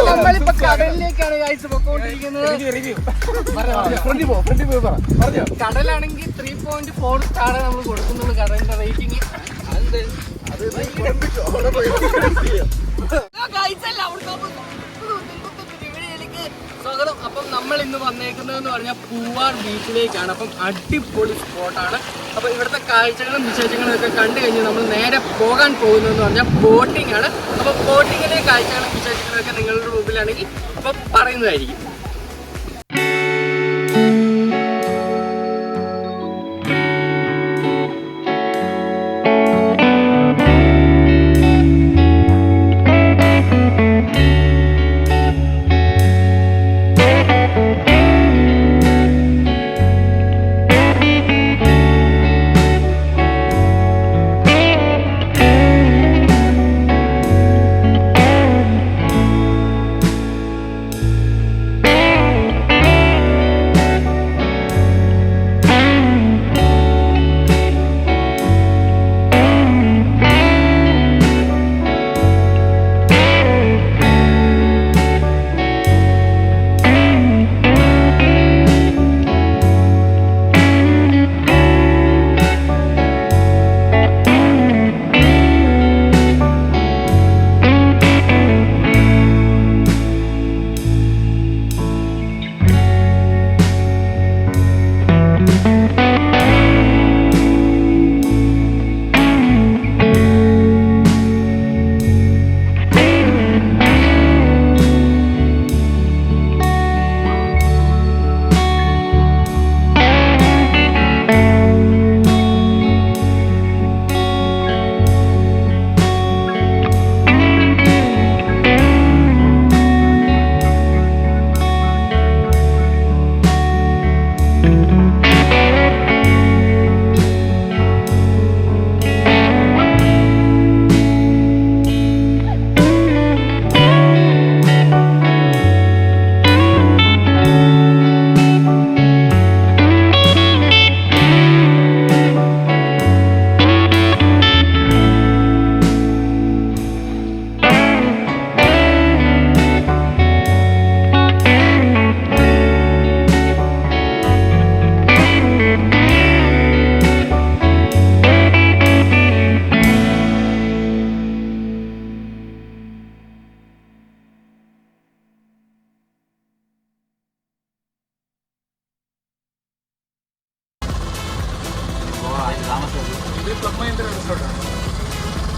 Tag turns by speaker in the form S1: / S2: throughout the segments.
S1: നമ്മളിപ്പോ കടലിലേക്കാണ് കാഴ്ച പൊക്കോണ്ടിരിക്കുന്നത്. കടലാണെങ്കിൽ 3.4 സ്റ്റാർ നമ്മൾ കൊടുക്കുന്നുള്ളൂ കടലിന്റെ റേറ്റിംഗ്. സ്വാഗതം. അപ്പം നമ്മൾ ഇന്ന് വന്നേക്കുന്നതെന്ന് പറഞ്ഞാൽ പൂവാർ ബീച്ചിലേക്കാണ്. അപ്പം അടിപൊളി സ്പോട്ടാണ്. അപ്പോൾ ഇവിടുത്തെ കാഴ്ചകളും വിശേഷങ്ങളും ഒക്കെ കണ്ടു കഴിഞ്ഞ് നമ്മൾ നേരെ പോകാൻ പോകുന്നതെന്ന് പറഞ്ഞാൽ ബോട്ടിംഗ് ആണ്. അപ്പോൾ ബോട്ടിങ്ങിലെ കാഴ്ചകളും വിശേഷങ്ങളും ഒക്കെ നിങ്ങളുടെ മുമ്പിലാണെങ്കിൽ അപ്പം പറയുന്നതായിരിക്കും.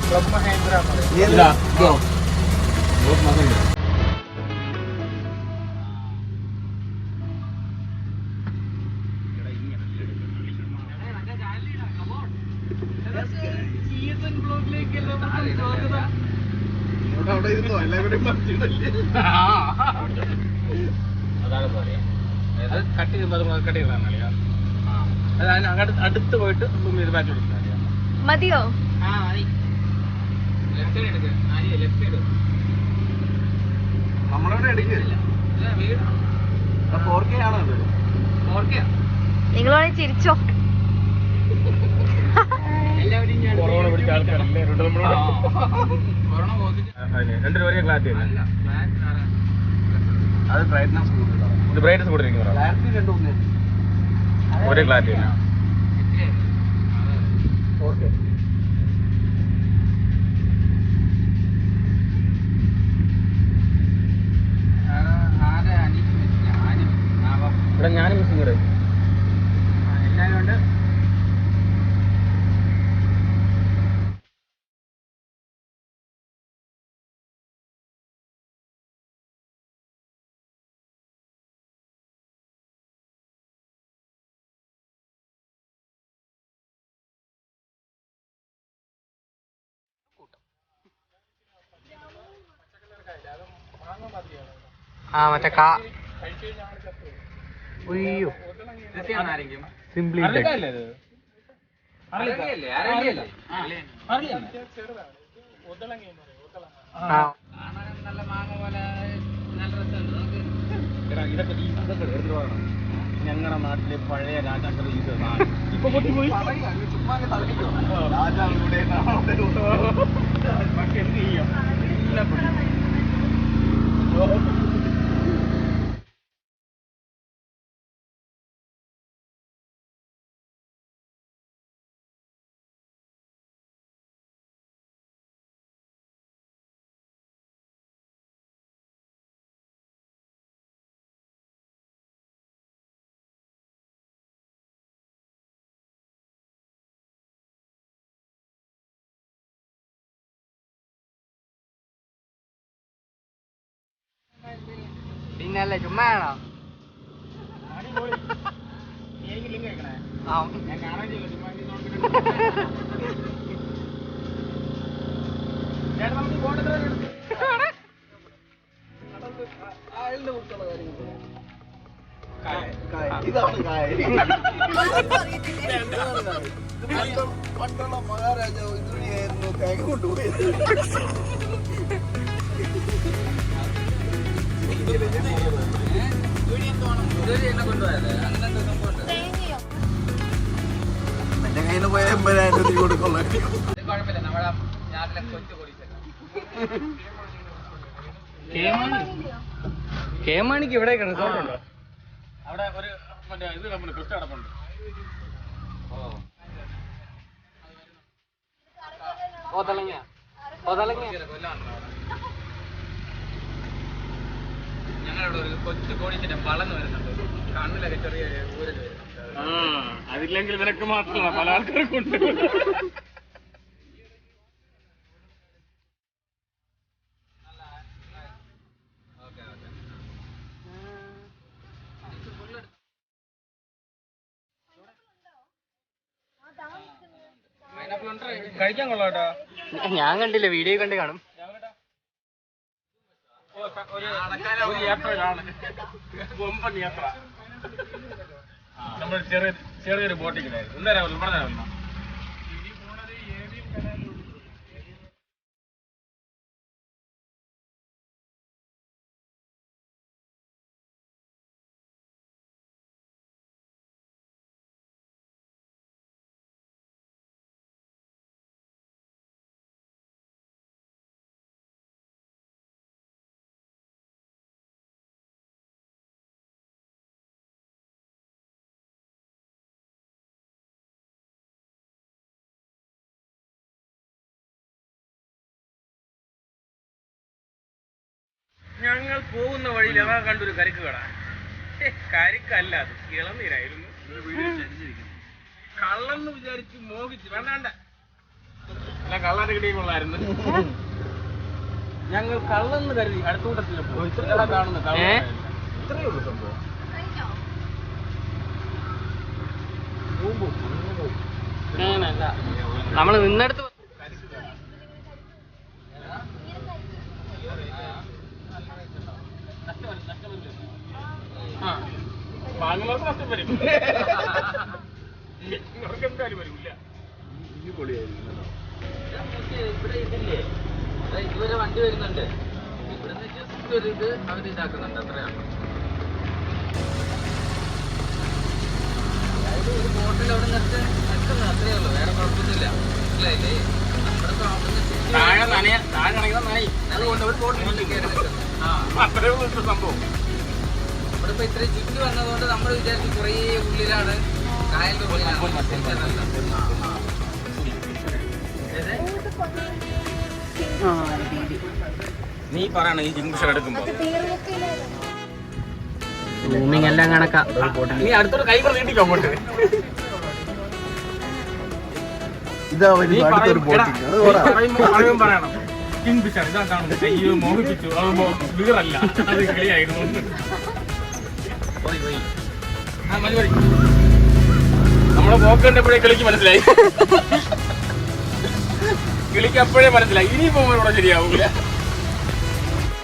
S1: ക്ലബ് മഹേന്ദ്ര അടുത്ത് പോയിട്ട്
S2: മതിയോ?
S1: നമ്മളവിടെ
S2: നിങ്ങൾ വേണേ ചിരിച്ചോ.
S3: കൊറോണ പിടിച്ച ആൾക്കാരല്ലേ 2 രൂപ ക്ലാരിറ്റി
S1: അത് ബ്രൈറ്റ്നസ്
S3: ഇത് ബ്രൈറ്റ്നസ് കൂടുതൽ ഒരേ ക്ലാരിറ്റി ഇല്ല. ഇവിടെ ഞാനും മിസ്സിങ് കൂടെ
S1: എല്ലാവരും ഉണ്ട്. മറ്റേ സിംപ്ലി
S3: ഞങ്ങളുടെ നാട്ടിലെ പഴയ രാജാക്കൾ ഇപ്പൊ പൊട്ടിപ്പോയി പക്ഷെ എന്ത് ചെയ്യാം എല്ലാം
S1: പിന്നല്ലേ ചുമ്മാ ആണോ? ആ
S3: ഞാൻ കാണാൻ ചെയ്യില്ല ചുമ്മാ ചേട്ടാ നമുക്ക് പോകേണ്ട
S1: ആളിന്റെ കുറിച്ചുള്ള കാര്യങ്ങൾ
S4: പണ്ടുള്ള മഹാരാജാവ് ഇതുവഴിയായിരുന്നു തേങ്ങ കൊണ്ടുപോയത്. എന്റെ കയ്യിൽ നിന്ന് പോയ 80,000 രൂപ കൊടുക്കുള്ളൂ.
S1: കുഴപ്പമില്ല, നമ്മുടെ നാട്ടിലെ കൊച്ചു കേമാണിക്ക് ഇവിടെ റിസോർട്ട് ഉണ്ടോ?
S3: അവിടെ ഒരു മറ്റേ ഇത് കിടപ്പുണ്ട്, ക്രിസ്റ്റ കിടപ്പുണ്ട്.
S1: ഞങ്ങളുടെ ഒരു കൊച്ചു കോടിച്ചിട്ട് വളർന്നു വരുന്നുണ്ട്, കണ്ണിലൊക്കെ ചെറിയ ഊരൽ വരുന്നുണ്ട്.
S3: അതില്ലെങ്കിൽ നിനക്ക് മാത്രമല്ല പല ആൾക്കാർക്കും ഉണ്ട്. കഴിക്കാൻ കൊള്ളാം കേട്ടോ.
S1: ഞാൻ കണ്ടില്ല, വീഡിയോ കണ്ട് കാണും.
S3: ഒരു യാത്രയിലാണ് കൊമ്പൻ യാത്ര. നമ്മൾ ചെറിയൊരു ബോട്ടിങ്ങിലായിരുന്നു. എന്താ രാവിലെ പറഞ്ഞ ഞങ്ങൾ പോകുന്ന വഴിയിൽ അവ കണ്ടൊരു കരിക്ക് കട. കരിക്കല്ല, അത് ഇളനീരായിരുന്നു. കള്ളെന്ന് വിചാരിച്ച് മോഹിച്ച് വേണ്ട അല്ല, കള്ളാന്റെ കിട്ടിയുള്ളായിരുന്നു. ഞങ്ങൾ കള്ളെന്ന് കരുതി അടുത്തൂട്ടത്തിൽ പോയി കാണുന്ന
S4: ഇത്രയേ ഉള്ളൂ സംഭവം.
S1: നമ്മള് നിന്നെടുത്ത്
S3: വാങ്ങുന്നവർക്ക് നഷ്ടം വരും. നിങ്ങൾക്ക് എന്തായാലും വരില്ല.
S1: ഇവിടെ ഇതില്ലേ, ഇതുവരെ വണ്ടി വരുന്നുണ്ട്. ഇവിടുന്ന് ജസ്റ്റ് ഒരു ഇത് അവർ ഇതാക്കുന്നുണ്ട്, അത്രയാണ്. അതായത് ഒരു ബോട്ടിൽ അവിടെ നിൽക്കുന്നത് അത്രയേ ഉള്ളൂ, വേറെ കുഴപ്പമൊന്നുമില്ല. മനസ്സിലായില്ലേ?
S3: താഴെ നനയുന്ന നനയും
S1: അതുകൊണ്ട് ഒരു ബോട്ടിൽ കയറി നിൽക്കുന്നത്.
S3: അത്രേ ഉള്ളൂ സംഭവം.
S1: ഇവിടെ ഇപ്പൊ ഇത്രയും ചുറ്റി വന്നതുകൊണ്ട് നമ്മൾ വിചാരിച്ചു കുറേ ഉള്ളിലാണ്, കായലിന്റെ ഉള്ളിലാണ്.
S3: നീ പറയണ ഈ ഇംഗ്ലീഷ് എടുക്കുമ്പോ
S1: സൂമിങ് എല്ലാം കണക്കാ.
S3: നീ അടുത്തോട്ട് കൈ നീട്ടിക്കോ അങ്ങോട്ട്.
S4: ഇതാ അടുത്തൊരു ബോട്ടിങ്.
S3: പറയുമ്പോ പറയണം കിങ് ഫിഷർ ഇതാ കാണുന്നത്. കയ്യോ മോഹിപ്പിച്ചു, അത് വീറല്ല, അത് കിളിയായിരുന്നു. മതി നമ്മളെ പോക്ക് കണ്ടപ്പോഴേ കിളിക്ക് മനസ്സിലായി. കിളിക്ക് അപ്പോഴേ മനസ്സിലായി ഇനി പോകുമ്പോൾ ഇവിടെ ശരിയാവൂല.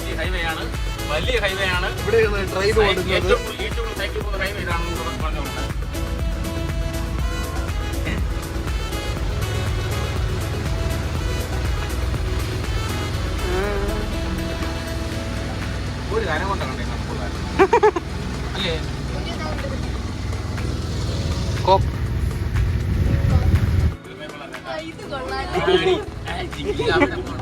S3: ഈ ഹൈവേ ആണ്, വലിയ ഹൈവേ ആണ്.
S4: ഇവിടെ ട്രെയിൻ ഓടുന്നത്
S3: ഏറ്റവും സൈക്കിൾ പോകുന്ന ഹൈവേ ഇതാണെന്ന് പറഞ്ഞുകൊണ്ട് ഒരു കാര്യം കൊണ്ടാണ് അല്ലേ?
S2: ഇത് കൊള്ളാം.